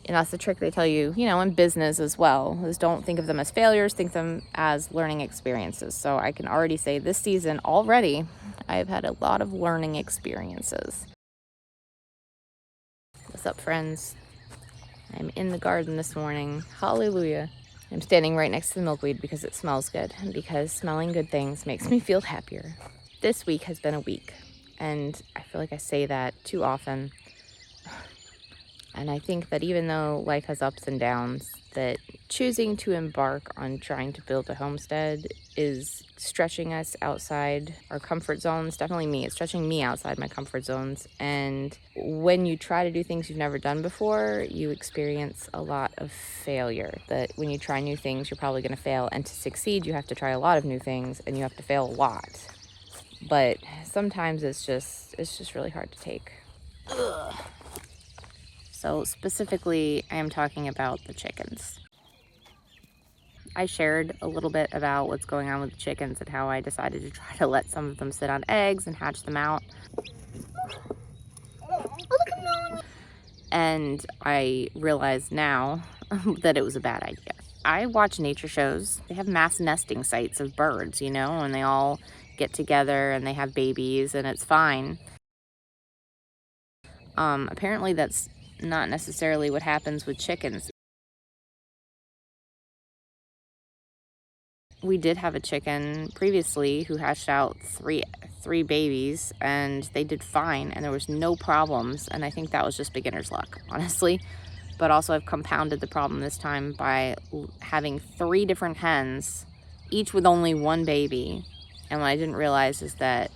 And that's the trick they tell you, you know, in business as well, is don't think of them as failures, think of them as learning experiences. So I can already say this season already, I've had a lot of learning experiences. What's up, friends? I'm in the garden this morning. Hallelujah. I'm standing right next to the milkweed because it smells good, and because smelling good things makes me feel happier. This week has been a week, and I feel like I say that too often. And I think that even though life has ups and downs, that choosing to embark on trying to build a homestead is stretching us outside our comfort zones. Definitely me. It's stretching me outside my comfort zones. And when you try to do things you've never done before, you experience a lot of failure. That when you try new things, you're probably going to fail. And to succeed, you have to try a lot of new things, and you have to fail a lot. But sometimes it's just really hard to take. Ugh. So specifically, I am talking about the chickens. I shared a little bit about what's going on with the chickens and how I decided to try to let some of them sit on eggs and hatch them out. And I realize now that it was a bad idea. I watch nature shows. They have mass nesting sites of birds, you know, and they all get together and they have babies and it's fine. Apparently that's not necessarily what happens with chickens. We did have a chicken previously who hatched out three babies, and they did fine and there was no problems, and I think that was just beginner's luck, honestly. But also I've compounded the problem this time by having 3 different hens, each with only 1 baby. And what I didn't realize is that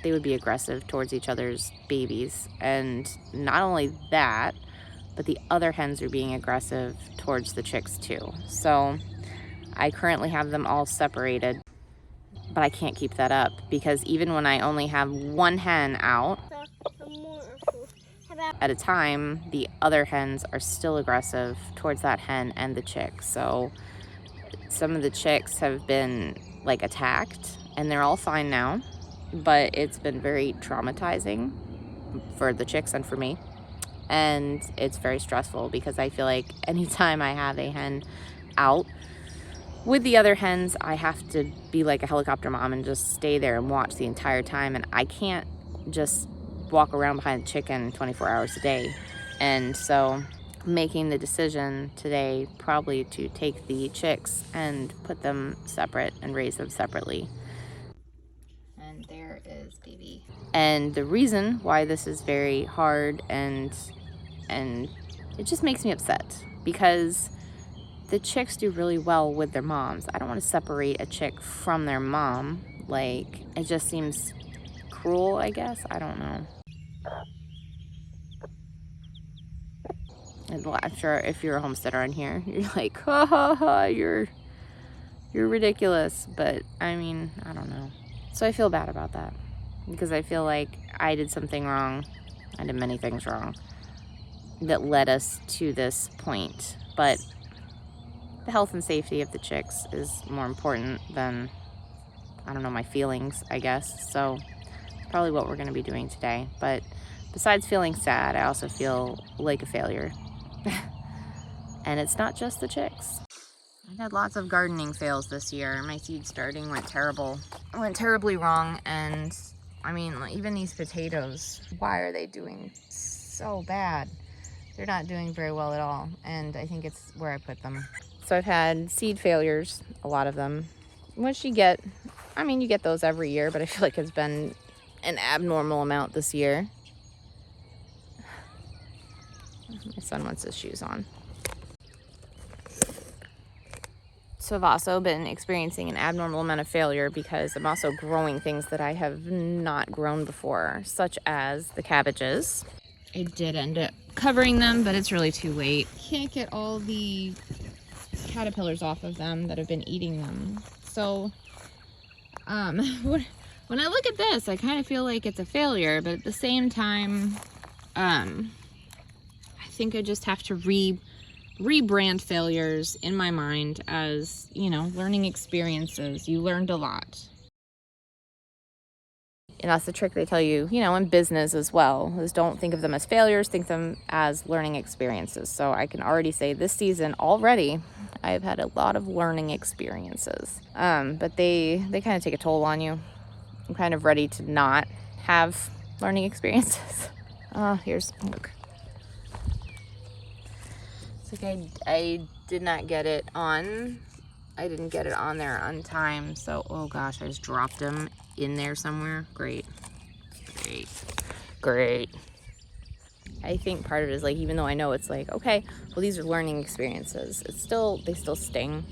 they would be aggressive towards each other's babies. And not only that, but the other hens are being aggressive towards the chicks too. So I currently have them all separated, but I can't keep that up because even when I only have 1 hen out at a time, the other hens are still aggressive towards that hen and the chicks. So some of the chicks have been like attacked and they're all fine now, but it's been very traumatizing for the chicks and for me. And it's very stressful because I feel like anytime I have a hen out with the other hens, I have to be like a helicopter mom and just stay there and watch the entire time. And I can't just walk around behind a chicken 24 hours a day. And so making the decision today probably to take the chicks and put them separate and raise them separately. And there is baby. And the reason why this is very hard and it just makes me upset because the chicks do really well with their moms. I don't want to separate a chick from their mom. Like, it just seems cruel, I guess. I don't know. And I'm sure if you're a homesteader on here, you're like, ha ha ha, you're ridiculous. But I mean, I don't know. So I feel bad about that because I feel like I did something wrong. I did many things wrong that led us to this point. But the health and safety of the chicks is more important than, I don't know, my feelings, I guess. So probably what we're going to be doing today. But besides feeling sad, I also feel like a failure. And it's not just the chicks. I've had lots of gardening fails this year. My seed starting went terribly wrong. And I mean, even these potatoes, why are they doing so bad? They're not doing very well at all. And I think it's where I put them. So I've had seed failures, a lot of them, which you get, I mean, you get those every year, but I feel like it's been an abnormal amount this year. My son wants his shoes on. So I've also been experiencing an abnormal amount of failure because I'm also growing things that I have not grown before, such as the cabbages. I did end up covering them, but it's really too late. Can't get all the caterpillars off of them that have been eating them. So when I look at this, I kind of feel like it's a failure, but at the same time, I think I just have to rebrand failures in my mind as, you know, learning experiences. You learned a lot. And that's the trick they tell you, you know, in business as well, is don't think of them as failures, think of them as learning experiences. So I can already say this season already, I've had a lot of learning experiences. But they kind of take a toll on you. I'm kind of ready to not have learning experiences. Here's, look. It's like I did not get it on. I didn't get it on there on time. So, oh gosh, I just dropped them in there somewhere. Great. I think part of it is like, even though I know it's like, okay, well, these are learning experiences, they still sting.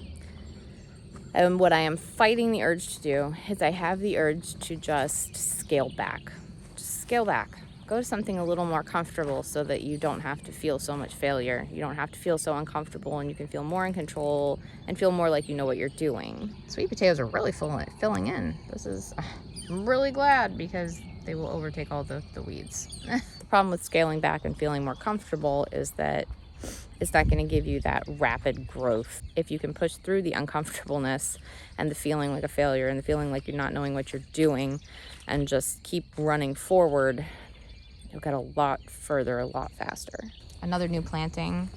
And what I am fighting the urge to do is I have the urge to just scale back. Just scale back. Go to something a little more comfortable so that you don't have to feel so much failure. You don't have to feel so uncomfortable, and you can feel more in control and feel more like you know what you're doing. Sweet potatoes are really filling in. I'm really glad, because they will overtake all the weeds. The problem with scaling back and feeling more comfortable is that it's not going to give you that rapid growth. If you can push through the uncomfortableness and the feeling like a failure and the feeling like you're not knowing what you're doing and just keep running forward, you'll get a lot further, a lot faster. Another new planting.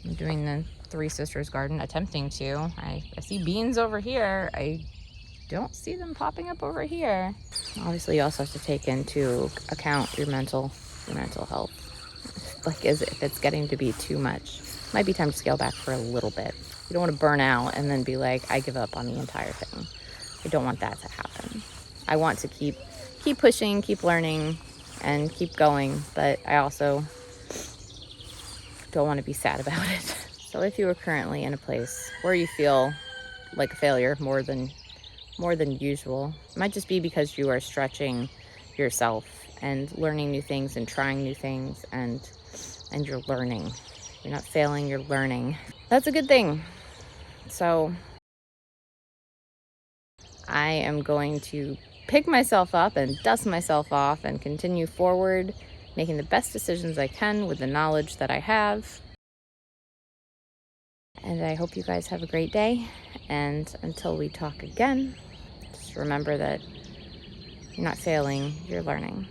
I'm doing the Three Sisters garden, attempting to. I see beans over here. I don't see them popping up over here. Obviously, you also have to take into account your mental health. Like, if it's getting to be too much, might be time to scale back for a little bit. You don't want to burn out and then be like, I give up on the entire thing. I don't want that to happen. I want to keep pushing, keep learning, and keep going, but I also don't want to be sad about it. So if you are currently in a place where you feel like a failure more than usual, it might just be because you are stretching yourself and learning new things and trying new things, and you're learning. You're not failing, you're learning. That's a good thing. So I am going to pick myself up and dust myself off and continue forward, making the best decisions I can with the knowledge that I have. And I hope you guys have a great day. And until we talk again, just remember that you're not failing, you're learning.